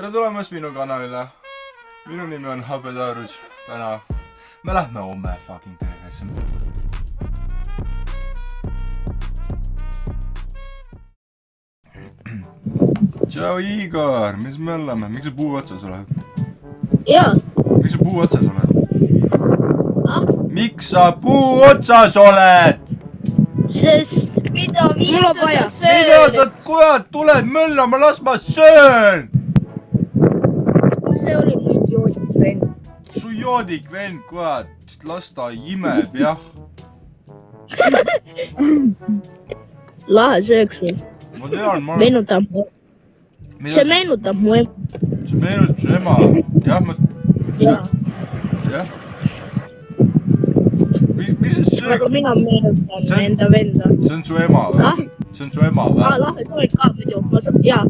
tere tulemast minu kanalile. Minu nimi on Habetaruj. Täna me lähme homme fucking TS-e. Tšau Igor, mis me oleme? Miks sa puu otsas oled? Jaa. Miks sa puu otsas oled? Miks sa puu otsas oled? Sest mida mul on vaja? Mida sa kurat tuled möllama, las ma söön! See oli mu idioodik vend. Su joodik vend, kurat, las ta imeb, jah. Lahe sööks sul. Ma tean, ma... Meenutab mu. See meenutab mu ema. See meenutab su ema. Jah, ma... Jah. Mis see söök? Aga mina meenutan enda venda. See on su ema või? See on su ema või? Lahe söök ka muidu. Jaa.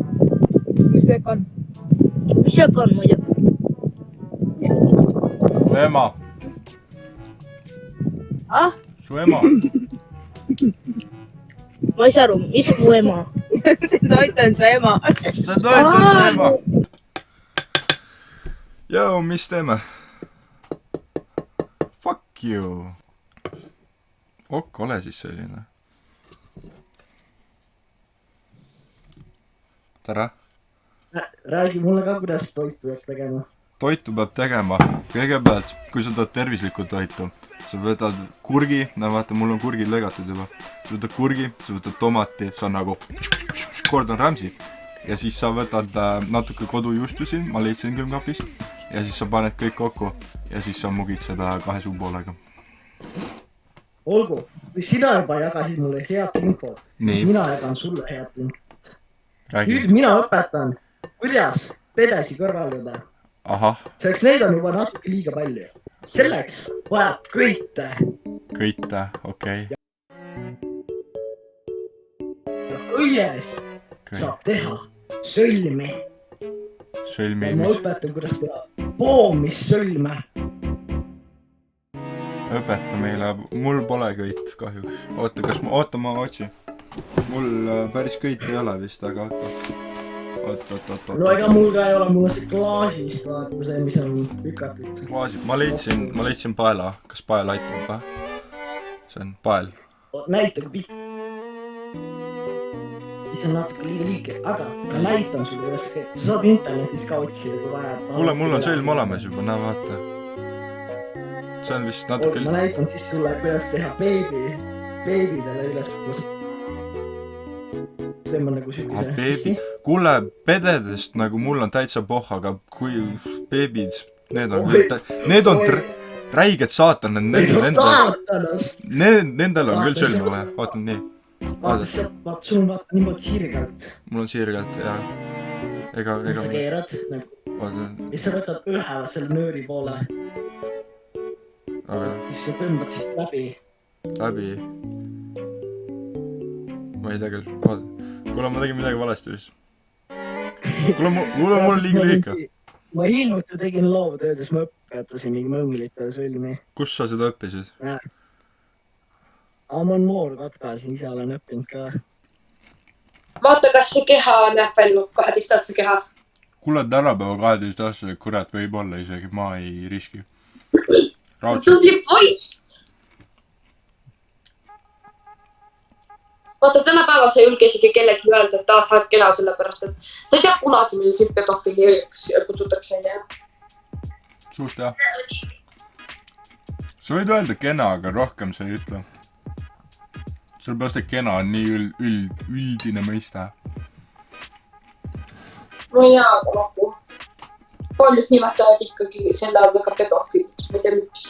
Mis söök on? Mis söök on muidu? Su ema. Su ema. Ma ei saa aru, mis mu ema? See toit on su ema. See toit on su ema. Joo, mis teeme? Fuck you. Ok, ole siis selline. Tere. Räägi mulle ka, kuidas toitu peab tegema. Toitu peab tegema. Kõigepealt, kui sa tahad tervislikku toitu, sa võtad kurgi, vaata, mul on kurgid lõigatud juba. Sa võtad kurgi, sa võtad tomati, sa nagu Gordon Ramsay. Ja siis sa võtad natuke kodujustusi, ma leidsin külmkapist. Ja siis sa paned kõik kokku ja siis sa mugid seda 2 suupoolega. Olgu, kui sina juba jagasid mulle head infot, siis mina jagan sulle head infot. Nüüd mina õpetan, kuidas pedesi kõrvaldada. Ahah. Selleks neid on juba natuke liiga palju. Selleks vajab köite. Köite, okei. Ja õies saab teha sõlmi. Sõlmi, ja ma õpetan, kuidas teha poomissõlme. Õpeta meile, mul pole köit kahjuks. Oota, ma otsi. Mul päris köit ei ole vist, aga oota. No ega mul ka ei ole, mul on see klaasist, vaata see, mis on lükatud. Klaasid, ma leidsin paela. Kas pael aitab või? See on pael. Näita kui pikk. Mis on natuke liiga liike, aga ma näitan sulle, kuidas see käib. Sa saad internetis ka otsida, kui vaja. Kuule, mul on sõlm olemas juba, näe vaata. See on vist natuke... Ma näitan siis sulle, kuidas teha beebidele üles. Teema nagu sükise. Kuule, pededest nagu mul on täitsa pohh, aga kui beebid, need on räiged saatanad. Nendel on küll sõlma vaja, vaatan nii. Vaata, sul on vaata niimoodi sirgelt. Mul on sirgelt, jah. Ega... Sa keerad nagu. Ja sa võtad ühe selle nööri poole. Siis sa tõmbad siit läbi. Läbi. Ma ei tea küll. Kuule, ma tegin midagi valesti vist. Kuule, mul on liiga lühika. Ma hiljuti tegin loovtöödes, ma õpetasin mingi mõnglitele sõlmi. Kus sa seda õppisid? Aga ma olen noor katkasin, ise olen õppinud ka. Vaata, kas see keha näeb välja 12-aastase keha. Kuule, tänapäeva 12-aastase kurat võib olla isegi, ma ei riski. Tubli poiss! Vaata, tänapäeval sa ei julge isegi kellegi öelda, et sa oled kena sellepärast, et sa ei tea kunagi, mille sind pedofiiliks kutsutakse, ei tea. Suht jah. Sa võid öelda kena, aga rohkem sa ei ütle. Sellepärast, et kena on nii üldine mõiste. No jaa, aga nagu paljud nimetavad ikkagi selle all väga pedofiiliks, ma ei tea miks.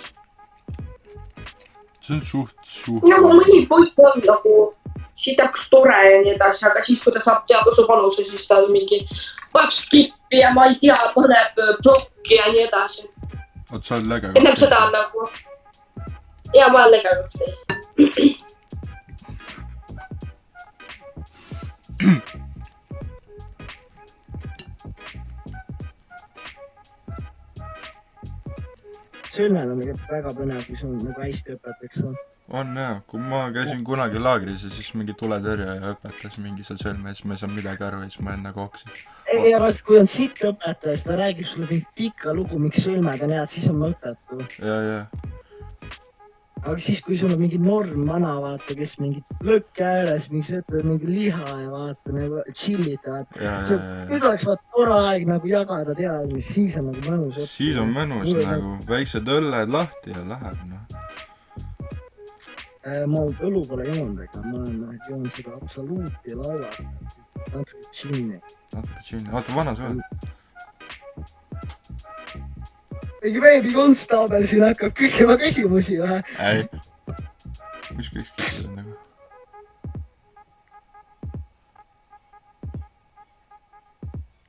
See on suht. Nagu mõni poik on nagu sitaks tore ja nii edasi, aga siis, kui ta saab teada su vanuse, siis ta mingi paneb skippi ja ma ei tea, paneb blokki ja nii edasi. Oot, sa oled läge. Ennem seda on nagu... Jaa, ma olen läge 12. Sõlmel on väga põnev, kui sul nagu hästi õpetaks. on jah, kui ma käisin kunagi laagris ja siis mingi tuletõrje õpetas mingi seal sõlme ja siis ma ei saanud midagi aru ja siis ma enne koksin. ei, aga kui on sitt õpetaja, siis ta räägib sulle mingi pikka lugu, miks sõlmed on head, siis on mõttetu. Ja. aga siis, kui sul on mingi norm vana, vaata, kes mingi lõkke ääres, mingi söötab mingi liha ja vaata nagu chill'id, vaata. Nüüd oleks vaata tore aeg nagu jagada teadmisi, siis on nagu mõnus. Siis on mõnus nagu väiksed õlled lahti ja läheb, noh. Ma õlu pole joonud, ega ma olen joonud seda absoluuti laua. Natuke džinni. Oota, vana sa oled? Mingi veebikonstaabel siin hakkab küsima küsimusi vähe. Ei. Mis küsida nagu?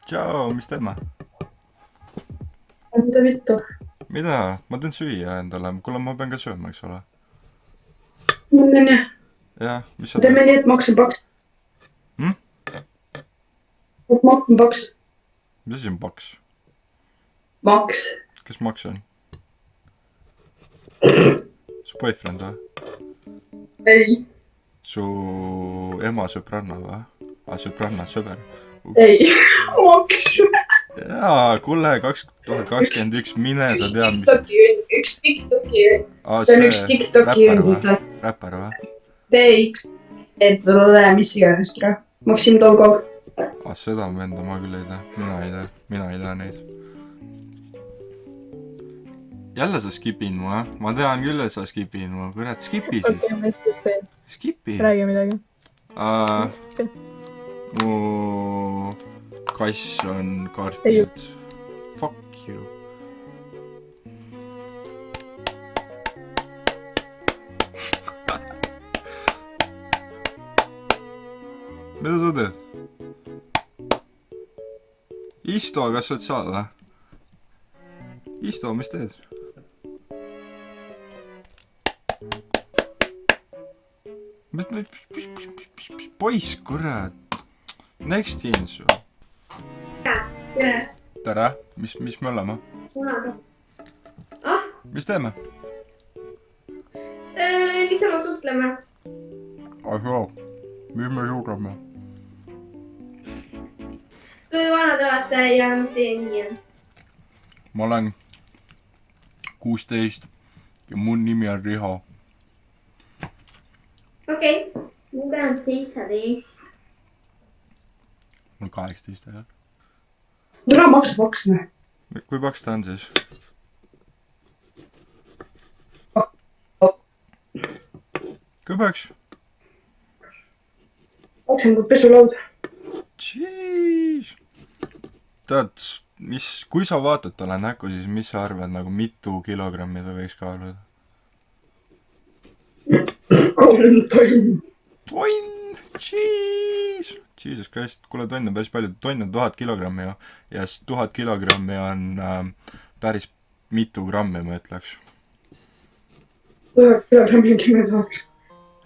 Tšau, mis teeme? Mida vittu? Mida? Ma teen süüa endale. Kuule, ma pean ka sööma, eks ole. Mul on jah. Jah, mis sa teeme nii, et maks on paks. Et maks on paks. Mis asi on paks? Maks. Kes maks on? Su boyfriend või? Ei. Su ema sõbranna või? Sõbranna, sõber. Ei. Maks. Jaa, kuule, 2021, mine sa tead, mis... Üks TikToki. See on üks TikToki juurde. Räpper või? Ei. Et võle, mis iganes kira. Maksim Tolgov. Seda venda ma küll ei tea. Mina ei tea neid. Jälle sa skipin mu, jah? Ma tean küll, et sa skipin mu. Kurat, skipi siis. Okei, ma skipin. Skipi? Räägi midagi. Mu kass on Garfield. Fuck you. Mida sa teed? Isto, kas sa oled seal, või? Isto, mis teed? Poiss, kurat. Next in su. Tere, mis me oleme? Mis teeme? Niisama suhtleme. Ahjaa, mis me suudame? Kui vana te olete ja mis teie nimi on? Ma olen 16 ja mun nimi on Riho. Okei, nüüd on 17. Mul 18 ajal. Tule maks, ne? Kui paks ta on siis? Kui paks? Paks on kui pesulaud. Jeez. Tead, kui sa vaatad talle näkku, siis mis sa arvad, nagu mitu kilogrammi ta võiks kaaluda? 3 tonn. Tonn! Jeez! Jesus Christ, kuule, tonn on päris palju. Tonn on 1000 kilogrammi ju. Ja 1000 kilogrammi on päris mitu grammi, ma ütleks. 1000 kilogrammi on 10 000.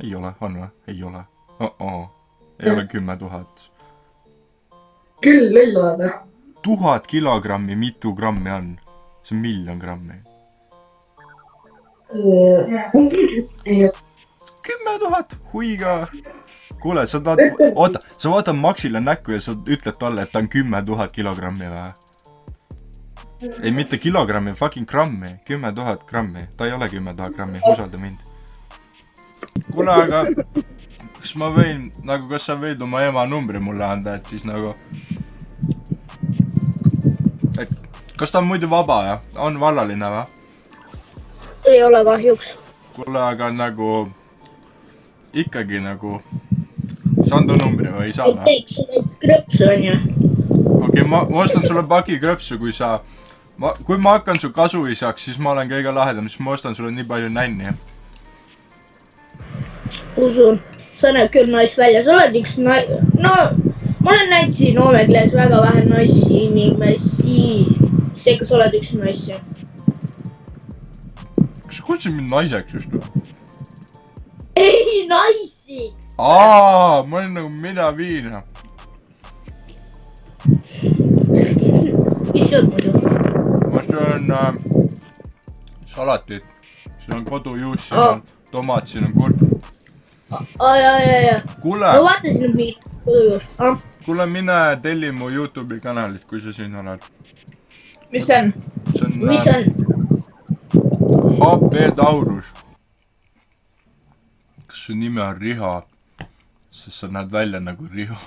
Ei ole, on või? Ei ole. Ei ole 10 000. Küll ei ole. 1000 kilogrammi mitu grammi on? See on 1 000 000 grammi. 10 000! Huiga! Kuule, sa tahad... Oota, sa vaatad Maxile näkku ja sa ütled talle, et ta on 10 000 kilogrammi või? Ei, mitte kilogrammi, fucking grammi. 10 000 grammi. Ta ei ole 10 000 grammi, usalda mind. Kuule, aga... Kas ma võin... Nagu, kas sa võid oma ema numbri mulle anda, et siis nagu... Et kas ta on muidu vaba, ja? On vallaline, või? Ei ole kahjuks. Kuule, aga nagu... Ikkagi nagu... Saan ta numbri või ei saa? Ei teeks veits krõpsu, on ju. Okei, ma ostan sulle paki krõpsu, kui sa... Kui ma hakkan su kasuisaks, siis ma olen kõige lahedam, siis ma ostan sulle nii palju nänni. Usun. Sa näed küll nais välja. Sa oled üks No, ma olen näinud siin Oomeklees väga vähe naisi inimesi. Seega sa oled üks naisi. Kas sa kutsid mind naiseks just või? Ei, naisiks! Ma olin nagu mida viina. Mis see on muidu? Ma söön salatit. See on kodujuus siin. tomat, siin on kurk . ja . kuule ma , vaatasin nüüd mingit kodujoost . kuule , mine telli mu Youtube'i kanalit , kui sa siin oled . mis see on ? see mis on on ? HP Taurus . kas su nimi on Riho ? sest sa näed välja nagu Riho .